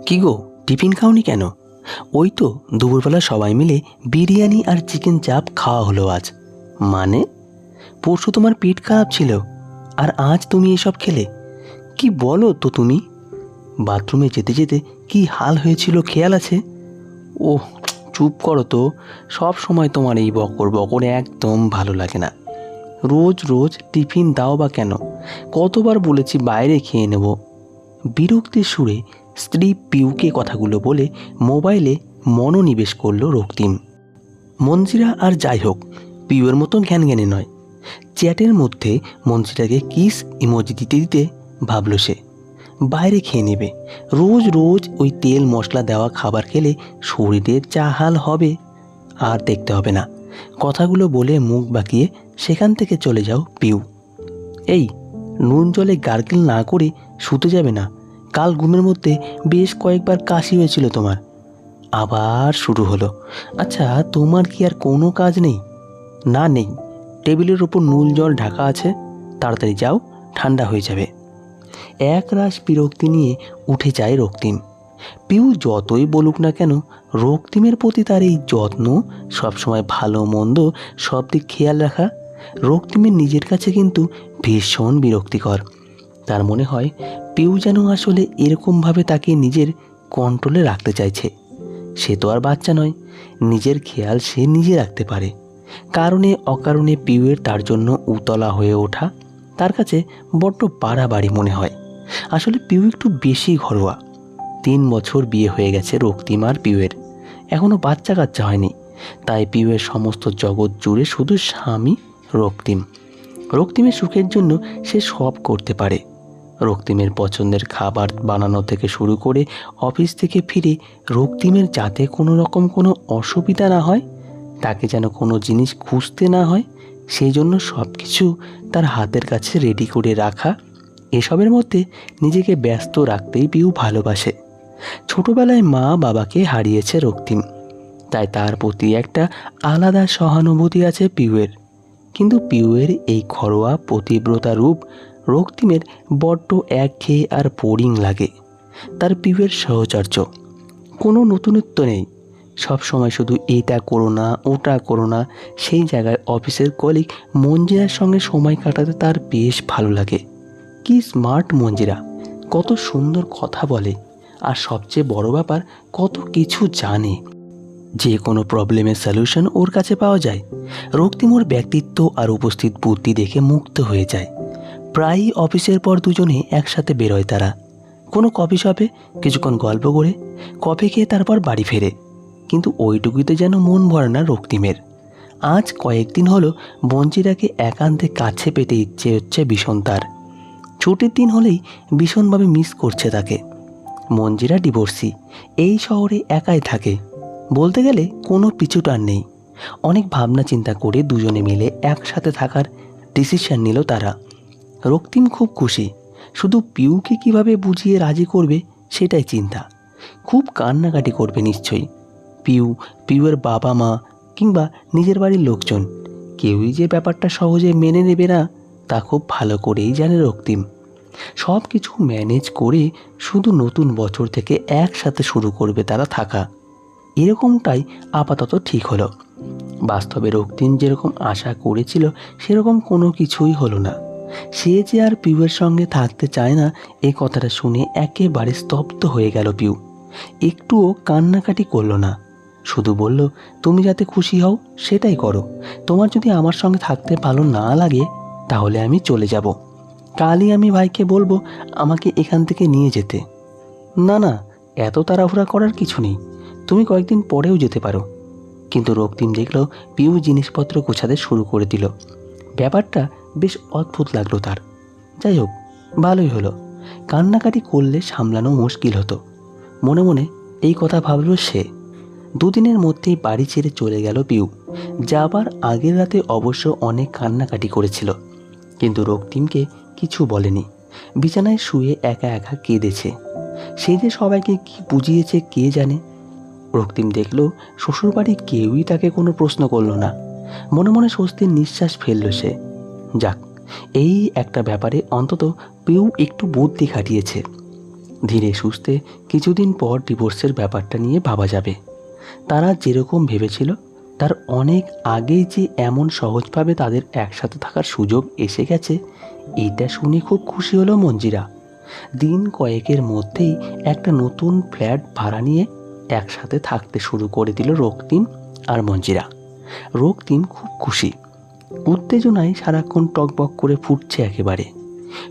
কি গো, টিফিন খাওনি কেন? ওই তো দুপুরবেলা সবাই মিলে বিরিয়ানি আর চিকেন চাপ খাওয়া হলো আজ। মানে? পরশু তোমার পেট খারাপ ছিল আর আজ তুমি এসব খেলে? কি বলো তো তুমি? বাথরুমে যেতে যেতে কি হাল হয়েছিল খেয়াল আছে? ওহ, চুপ করো তো। সব সময় তোমার এই বকর বকর একদম ভালো লাগে না। রোজ রোজ টিফিন দাও বা কেন? কতবার বলেছি বাইরে খেয়ে নেব। বিরক্তির সুরে স্ত্রী পিউকে কথাগুলো বলে মোবাইলে মনোনিবেশ করলো রক্তিম। মঞ্জিরা আর যাই হোক, পিউয়ের মতো ঘ্যানঘ্যানে নয়। চ্যাটের মধ্যে মঞ্জিরাকে কিস ইমোজি দিতে দিতে ভাবল সে বাইরে খেয়ে নেবে। রোজ রোজ ওই তেল মশলা দেওয়া খাবার খেলে শরীরের যা হাল হবে আর দেখতে হবে না। কথাগুলো বলে মুখ বাঁকিয়ে সেখান থেকে চলে যাও পিউ। এই, নুন জলে গার্গেল না করে শুতে যাবে না? কাল ঘুমের মধ্যে বেশ কয়েকবার কাশি হয়েছিল তোমার। আবার শুরু হলো। আচ্ছা, তোমার কি আর কোনো কাজ নেই? না নেই, টেবিলের ওপর নুন জল ঢাকা আছে, তাড়াতাড়ি যাও, ঠান্ডা হয়ে যাবে। একরাশ বিরক্তি নিয়ে উঠে যায় রক্তিম। পিউ যতই বলুক না কেন, রক্তিমের প্রতি তার এই যত্ন, সবসময় ভালো মন্দ সব দিক খেয়াল রাখা রক্তিমের নিজের কাছে কিন্তু ভীষণ বিরক্তিকর। তার মনে হয় পিউ যেন আসলে এরকমভাবে তাকে নিজের কন্ট্রোলে রাখতে চাইছে। সে তো আর বাচ্চা নয়, নিজের খেয়াল সে নিজে রাখতে পারে। কারণে অকারণে পিউয়ের তার জন্য উতলা হয়ে ওঠা তার কাছে বড্ড বাড়াবাড়ি মনে হয়। আসলে পিউ একটু বেশি ঘরোয়া। 3 বছর বিয়ে হয়ে গেছে রক্তিম আর পিউয়ের, এখনও বাচ্চা কাচ্চা হয়নি। তাই পিউয়ের সমস্ত জগৎ জুড়ে শুধু স্বামী রক্তিম। রক্তিমের সুখের জন্য সে সব করতে পারে। রক্তিমের পছন্দের খাবার বানানো থেকে শুরু করে অফিস থেকে ফিরে রক্তিমের যাতে কোনো রকম কোনো অসুবিধা না হয়, তাকে যেন কোনো জিনিস খুঁজতে না হয়, সেই জন্য সব কিছু তার হাতের কাছে রেডি করে রাখা। এসবের মধ্যে নিজেকে ব্যস্ত রাখতেই পিউ ভালোবাসে। ছোটবেলায় মা বাবাকে হারিয়েছে রক্তিম, তাই তার প্রতি একটা আলাদা সহানুভূতি আছে পিউয়ের। কিন্তু পিউয়ের এই ঘরোয়া পতিব্রতা রূপ রক্তিমের বড্ড একঘেয়ে আর বোরিং লাগে। তার পিউয়ের সহচর্য, কোনো নতুনত্ব নেই। সব সময় শুধু এটা করো না, ওটা করো না। সেই জায়গায় অফিসের কলিগ মঞ্জিরার সঙ্গে সময় কাটাতে তার বেশ ভালো লাগে। কি স্মার্ট মঞ্জিরা, কত সুন্দর কথা বলে, আর সবচেয়ে বড় ব্যাপার, কত কিছু জানে। যে কোনো প্রবলেমের সলিউশন ওর কাছে পাওয়া যায়। রক্তিম ওর ব্যক্তিত্ব আর উপস্থিত বুদ্ধি দেখে মুগ্ধ হয়ে যায়। প্রায়ই অফিসের পর দুজনে একসাথে বেরোয় তারা, কোনো কফি শপে কিছুক্ষণ গল্প করে কফি খেয়ে তারপর বাড়ি ফেরে। কিন্তু ওইটুকুতে যেন মন ভরে না রক্তিমের। আজ কয়েকদিন হলো মঞ্জিরাকে একান্তে কাছে পেতে ইচ্ছে হচ্ছে ভীষণ তার। ছুটির দিন হলেই ভীষণভাবে মিস করছে তাকে। মঞ্জিরা ডিভোর্সি, এই শহরে একাই থাকে। বলতে গেলে কোনো পিছুটান নেই। অনেক ভাবনা চিন্তা করে দুজনে মিলে একসাথে থাকার ডিসিশন নিল তারা। রক্তিম খুব খুশি, শুধু পিউকে কিভাবে বুঝিয়ে রাজি করবে সেটাই চিন্তা। খুব কান্নাকাটি করবে নিশ্চয়ই। পিউয়ের বাবা মা কিংবা নিজের বাড়ির লোকজন কেউই যে ব্যাপারটা সহজে মেনে নেবে না তা খুব ভালো করেই জানে রক্তিম। সব কিছু ম্যানেজ করে শুধু নতুন বছর থেকে একসাথে শুরু করবে তারা থাকা। এরকমটাই আপাতত ঠিক হলো। বাস্তবে রক্তিম যেরকম আশা করেছিল সেরকম কোনো কিছুই হলো না। সে যে আর পিউয়ের সঙ্গে থাকতে চায় না, এই কথাটা শুনে একেবারে স্তব্ধ হয়ে গেল পিউ। একটুও কান্নাকাটি করলো না, শুধু বলল, তুমি যাতে খুশি হও সেটাই করো। তোমার যদি আমার সঙ্গে থাকতে ভালো না লাগে তাহলে আমি চলে যাব। কালই আমি ভাইকে বলবো আমাকে এখান থেকে নিয়ে যেতে। না না, এত তাড়াহুড়া করার কিছু নেই, তুমি কয়েকদিন পরেও যেতে পারো। কিন্তু রক্তিম দেখল পিউ জিনিসপত্র গোছাতে শুরু করে দিল। ব্যাপারটা বেশ অদ্ভুত লাগলো তার। যাই হোক, ভালোই হলো। কান্নাকাটি করলে সামলানো মুশকিল হতো। মনে মনে এই কথা ভাবল সে। দুদিনের মধ্যেই বাড়ি ছেড়ে চলে গেল পিউ। যাবার আগের রাতে অবশ্য অনেক কান্নাকাটি করেছিল, কিন্তু রক্তিমকে কিছু বলেনি। বিছানায় শুয়ে একা একা কেঁদেছে। সে যে সবাইকে কি বুঝিয়েছে কে জানে। রক্তিম দেখল শ্বশুরবাড়ি কেউই তাকে কোনো প্রশ্ন করল না। মনে মনে স্বস্তির নিঃশ্বাস ফেলল সে। যাক, এই একটা ব্যাপারে অন্তত পিউ একটু বুদ্ধি খাটিয়েছে। ধীরে সুস্থে কিছুদিন পর ডিভোর্সের ব্যাপারটা নিয়ে ভাবা যাবে। তারা যেরকম ভেবেছিল তার অনেক আগেই যে এমন সহজভাবে তাদের একসাথে থাকার সুযোগ এসে গেছে, এটা শুনে খুব খুশি হলো মঞ্জিরা। দিন কয়েকের মধ্যেই একটা নতুন ফ্ল্যাট ভাড়া নিয়ে একসাথে থাকতে শুরু করে দিল রক্তিম আর মঞ্জিরা। রক্তিম খুব খুশি, উত্তেজনায় সারাক্ষণ টকবক করে ফুটছে একেবারে।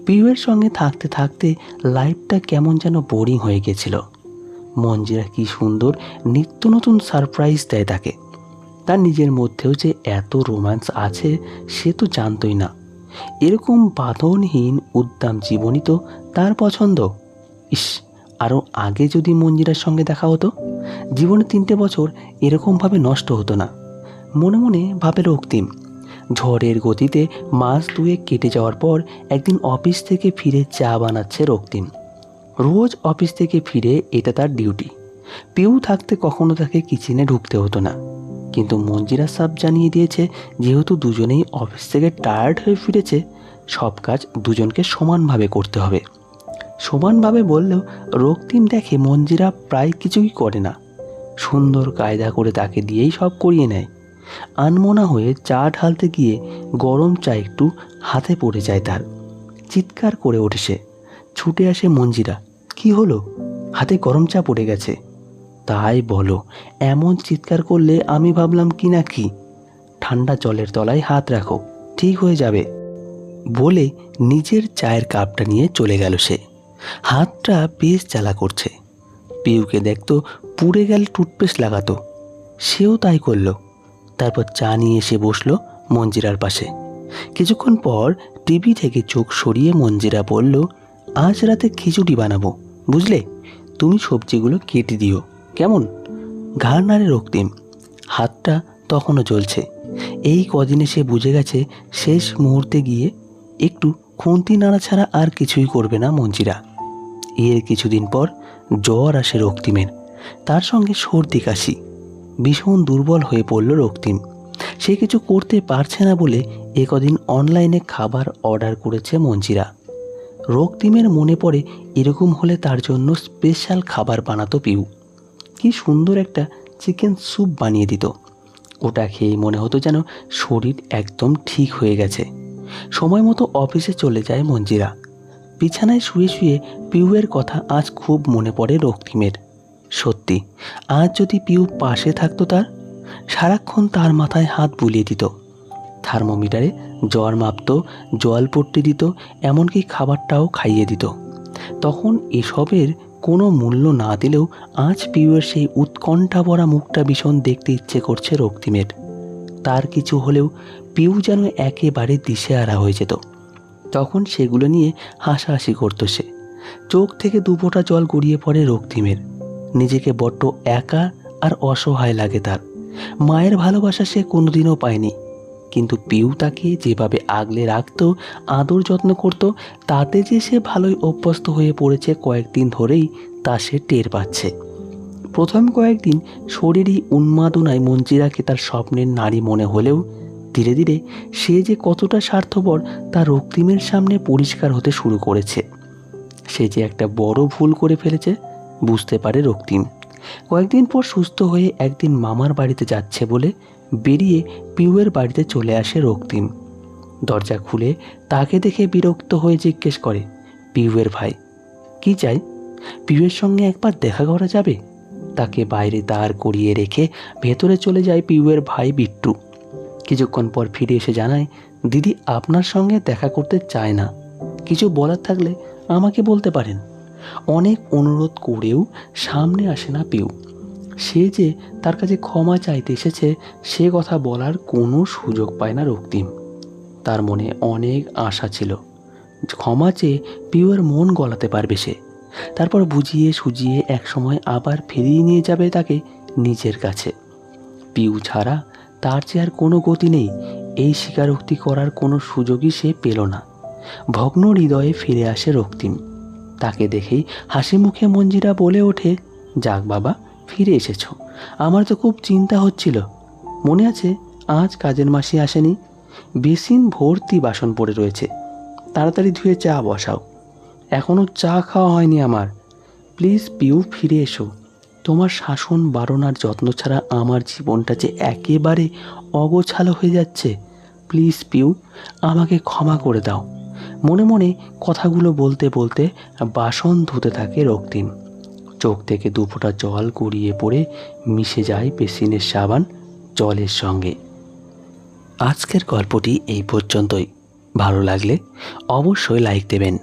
পিউয়ের সঙ্গে থাকতে থাকতে লাইফটা কেমন যেন বোরিং হয়ে গেছিল। মঞ্জিরা কি সুন্দর নিত্য নতুন সারপ্রাইজ দেয় তাকে। তার নিজের মধ্যেও যে এত রোম্যান্স আছে সে তো জানতই না। এরকম বাঁধনহীন উদ্দাম জীবনই তো তার পছন্দ। ইস, আরও আগে যদি মঞ্জিরার সঙ্গে দেখা হতো, জীবনে 3টে বছর এরকমভাবে নষ্ট হতো না। মনে মনে ভাবে রক্তিম। ঝড়ের গতিতে মাস 2 কেটে যাওয়ার পর একদিন অফিস থেকে ফিরে চা বানাচ্ছে রক্তিম। রোজ অফিস থেকে ফিরে এটা তার ডিউটি। পিউ থাকতে কখনো তাকে কিচেনে ঢুকতে হতো না, কিন্তু মঞ্জিরা সাব জানিয়ে দিয়েছে যেহেতু দুজনেই অফিস থেকে টায়ার্ড হয়ে ফিরেছে, সব কাজ দুজনকে সমানভাবে করতে হবে। সমানভাবে বললেও রক্তিম দেখে মঞ্জিরা প্রায় কিছুই করে না। সুন্দর কায়দা করে তাকে দিয়েই সব করিয়ে নেয়। আনমনা হয়ে চা ঢালতে গিয়ে গরম চা একটু হাতে পড়ে যায় তার। চিৎকার করে ওঠে সে। ছুটে আসে মঞ্জিরা। কি হলো? হাতে গরম চা পড়ে গেছে। তাই বলো, এমন চিৎকার করলে আমি ভাবলাম কি না কি। ঠান্ডা জলের তলায় হাত রাখো, ঠিক হয়ে যাবে বলে নিজের চায়ের কাপটা নিয়ে চলে গেল সে। হাতটা বেশ জ্বালা করছে। পিউকে দেখতো পুড়ে গেলে টুথপেস্ট লাগাতো, সেও তাই করলো। তারপর চা নিয়ে এসে বসলো মঞ্জিরার পাশে। কিছুক্ষণ পর টিভি থেকে চোখ সরিয়ে মঞ্জিরা বলল, আজ রাতে খিচুড়ি বানাবো, বুঝলে? তুমি সবজিগুলো কেটে দিও, কেমন? ঘাড় নাড়ে রক্তিম। হাতটা তখনও জ্বলছে। এই কদিনে সে বুঝে গেছে শেষ মুহূর্তে গিয়ে একটু খুন্তি নাড়া ছাড়া আর কিছুই করবে না মঞ্জিরা। এর কিছুদিন পর জ্বর আসে রক্তিমের, তার সঙ্গে সর্দি কাশি। ভীষণ দুর্বল হয়ে পড়ল রক্তিম। সে কিছু করতে পারছে না বলে একদিন অনলাইনে খাবার অর্ডার করেছে মঞ্জিরা। রক্তিমের মনে পড়ে এরকম হলে তার জন্য স্পেশাল খাবার বানাতো পিউ। কি সুন্দর একটা চিকেন স্যুপ বানিয়ে দিত। ওটা খেয়ে মনে হতো যেন শরীর একদম ঠিক হয়ে গেছে। সময় মতো অফিসে চলে যায় মঞ্জিরা। বিছানায় শুয়ে শুয়ে পিউয়ের কথা আজ খুব মনে পড়ে রক্তিমের। সত্যি, আজ যদি পিউ পাশে থাকতো তার, সারাক্ষণ তার মাথায় হাত বুলিয়ে দিত, থার্মোমিটারে জ্বর মাপত, জল পট্টি দিত, এমনকি খাবারটাও খাইয়ে দিত। তখন এসবের কোনো মূল্য না দিলেও আজ পিউয়ের সেই উৎকণ্ঠা ভরা মুখটা ভীষণ দেখতে ইচ্ছে করছে রক্তিমের। তার কিছু হলেও পিউ যেন একেবারে দিশেহারা হয়ে যেত। তখন সেগুলো নিয়ে হাসাহাসি করত সে। চোখ থেকে 2 ফোঁটা জল গড়িয়ে পড়ে রক্তিমের। নিজেকে বড্ড একা আর অসহায় লাগে তার। মায়ের ভালোবাসা সে কোনোদিনও পায়নি, কিন্তু পিউ তাকে যেভাবে আগলে রাখত, আদর যত্ন করত, তাতে যে সে ভালোই অভ্যস্ত হয়ে পড়েছে কয়েকদিন ধরেই তা সে টের পাচ্ছে। প্রথম কয়েকদিন শরীরই উন্মাদনায় মঞ্জিরাকে তার স্বপ্নের নারী মনে হলেও ধীরে ধীরে সে যে কতটা স্বার্থপর তা রক্তিমের সামনে পরিষ্কার হতে শুরু করেছে। সে যে একটা বড় ভুল করে ফেলেছে বুঝতে পারে রক্তিম। কয়েকদিন পর সুস্থ হয়ে একদিন মামার বাড়িতে যাচ্ছে বলে বেরিয়ে পিউয়ের বাড়িতে চলে আসে রক্তিম। দরজা খুলে তাকে দেখে বিরক্ত হয়ে জিজ্ঞেস করে, পিউয়ের ভাই, কি চাই? পিউয়ের সঙ্গে একবার দেখা করা যাবে? তাকে বাইরে দাঁড় করিয়ে রেখে ভেতরে চলে যায় পিউয়ের ভাই বিট্টু। কিছুক্ষণ পর ফিরে এসে জানায়, দিদি আপনার সঙ্গে দেখা করতে চায় না, কিছু বলার থাকলে আমাকে বলতে পারেন। অনেক অনুরোধ করেও সামনে আসে না পিউ। সে যে তার কাছে ক্ষমা চাইতে এসেছে সে কথা বলার কোনো সুযোগ পায় না রক্তিম। তার মনে অনেক আশা ছিল, ক্ষমা চেয়ে পিউয়ের মন গলাতে পারবে সে। তারপর বুঝিয়ে সুজিয়ে একসময় আবার ফিরিয়ে নিয়ে যাবে তাকে নিজের কাছে। পিউ ছাড়া তার যে আর কোনো গতি নেই, এই স্বীকারোক্তি করার কোনো সুযোগই সে পেল না। ভগ্ন হৃদয়ে ফিরে আসে রক্তিম। তাকে দেখেই হাসি মুখে মঞ্জিরা বলে ওঠে, যাক বাবা, ফিরে এসেছ। আমার তো খুব চিন্তা হচ্ছিল। মনে আছে আজ কাজের মাসি আসেনি? বেসিন ভর্তি বাসন পড়ে রয়েছে, তাড়াতাড়ি ধুয়ে চা বসাও। এখনও চা খাওয়া হয়নি আমার। প্লিজ পিউ, ফিরে এসো। তোমার শাসন, বারণ আর যত্ন ছাড়া আমার জীবনটা যে একেবারে অগোছালো হয়ে যাচ্ছে। প্লিজ পিউ, আমাকে ক্ষমা করে দাও। মনে মনে কথাগুলো বলতে বলতে বাসন ধুতে থাকে রক্তিম। চোখ থেকে দুফোঁটা জল গড়িয়ে পড়ে মিশে যায় বেসিনের সাবান জলের সঙ্গে। আজকের গল্পটি এই পর্যন্তই। ভালো লাগলে অবশ্যই লাইক দেবেন।